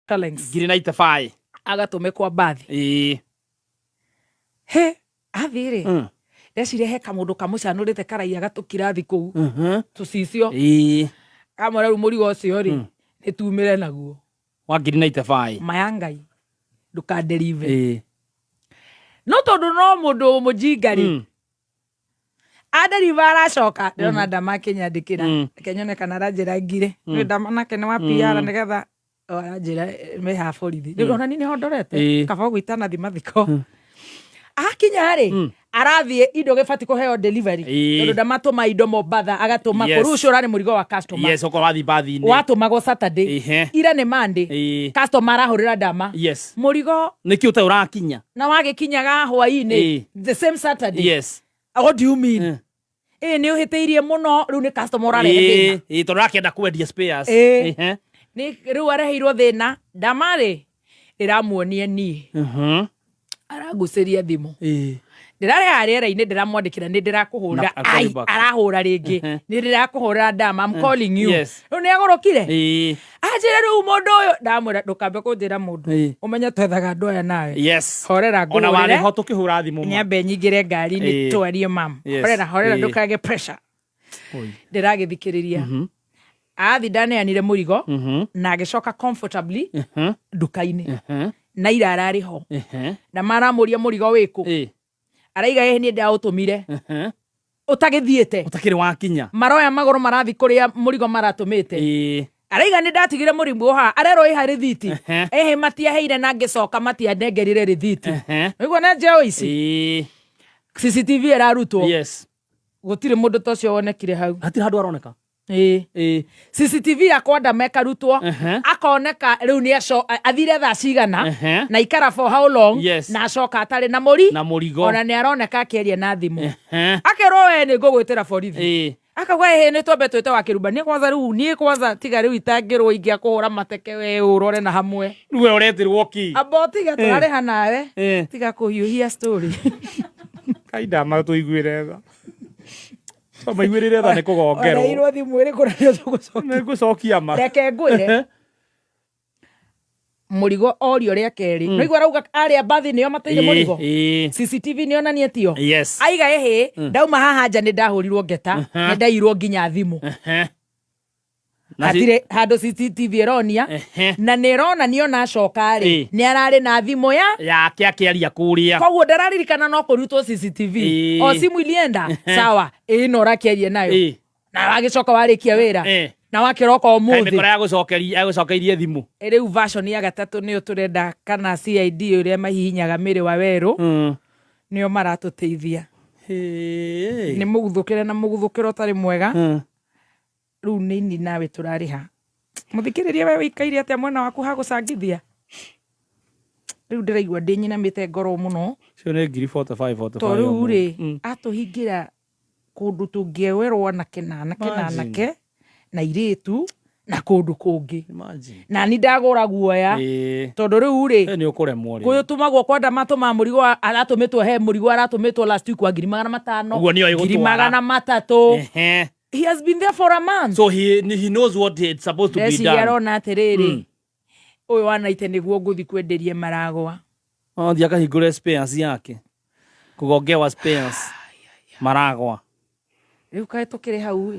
shillings 95 agatumikwa bathi he athire ndecire he kamundu kamucanurite karaia gatukirathi kuu tucicio kamwe riu murigo ucio ri nitumire naguo wa 95 mayangai nduka deliver no tondu no mundu mujingari adeliver aracoka ndona ndama kinyandikira kenyone kana ranjira ngire ni ndama nake ni wa PR nigetha ranjira me ha borithi ndona nini hondorete kaba gwitana thimathiko akinya ri arathie indo gibati kuheo delivery tondu ndamatuma indo Mombatha agatuma kurucio rari murigo wa customer yes oko wathi bathi ni watumago Saturday ira ni Monday customer arahurira ndama murigo niki uta urakinya na wagikinyaga hwaini the same Saturday yes what do you mean ni uhiteirie muno riu ni customer ararehe tondu rakienda kwendia spares ni riu areheirwo thina ndamari iramuonie ni araguceria thimu ndirare ariera-ini ndiramwandikira ni ndirakuhura arahura ringi ni ndirakuhura ndama I'm calling you riu ni agurukire ajire riu mundu uyu ndamwira ndukambe kunjira mundu umenye twethaga andu aya nawe horera ngurire ona wari ho tukihura thimu nyambe nyingire ngari ni twarie mam horera ndukage pressure ndiragithikiriria athi ndaneanire murigo na agicoka comfortably nduka-ini na ira arari ho na maramuria murigo wiku araiga yehe ni ndautumire utagithiete utakiri wakinya maroya maguru marathi kuria murigo maratumite araiga ni ndatigire murimbo ha arero iha rithiti ehe matiaheire na ngicoka matiandengerire rithiti niguo na njeo ici CCTV erarutwo gutire mundu tocio wonekire hau hatiri handu aroneka CCTV yakwa ndameka rutwo akoneka riu ni athire thaa cigana na ikara for how long na acoka atari na murigo ona ni aroneka akieria na thimu akerwo we ni ngugwitira borithi akagwa he ni twambe twite wa kiruba ni kwanza tiga riu itangirwo ingia kuhura mateke we urore na hamwe we uretirwo ki abotiga turareha nawe tiga kuhiuhia story kaida ma tuiguire tha maiguirire tha ni kugongerwo irairwo thimu iri kuranio tugucokia ni gucokia ma reke ngwire murigo orio ria keri no igwa rauga aria bathi nio mateire murigo CCTV nio nanie tio aiga ehe ndauma haha nja ni ndahurirwo ngeta ni ndairwo nginya thimu atire handu CCTV eronia na nerona nio na acoka ri ni arari na thimu yake akiaria kuria koguo ndararirikana no kurutwo CCTV o simu ilienda sawa ino rakiarie nayo na wagicoka warikia wira na wakiroko umuthi kora yagucokeirie thimu riu version ya gatatu niyo turenda kana CID uria mahihinyaga miri wa weru niyo maratuteithia ni muguthukire na muguthukiro tari mwega riu nini nawe turariha muthikiririe we wikaire atia mwena waku ha gucangithia riu ndiraigua ndinyinamite ngoro muno cio ni 45 to riu ri atuhingira kundu tungiewerwo anake na anake na iritu na kundu kungi na ni ndagura guoya tondu riu ri ni ukuremwo ri kuyotumagwo kwa ndamatuma murigo aratumitwo he murigo aratumitwo last week wa 5,500 uguo ni oyigutwara 300 he has been there for a month so he knows what it's supposed to be done yarona atiriri uyu wanaite niguo nguthi kwenderie maragwa thia akahingure spares yake kugongewa spares maragwa riu kae tukire hau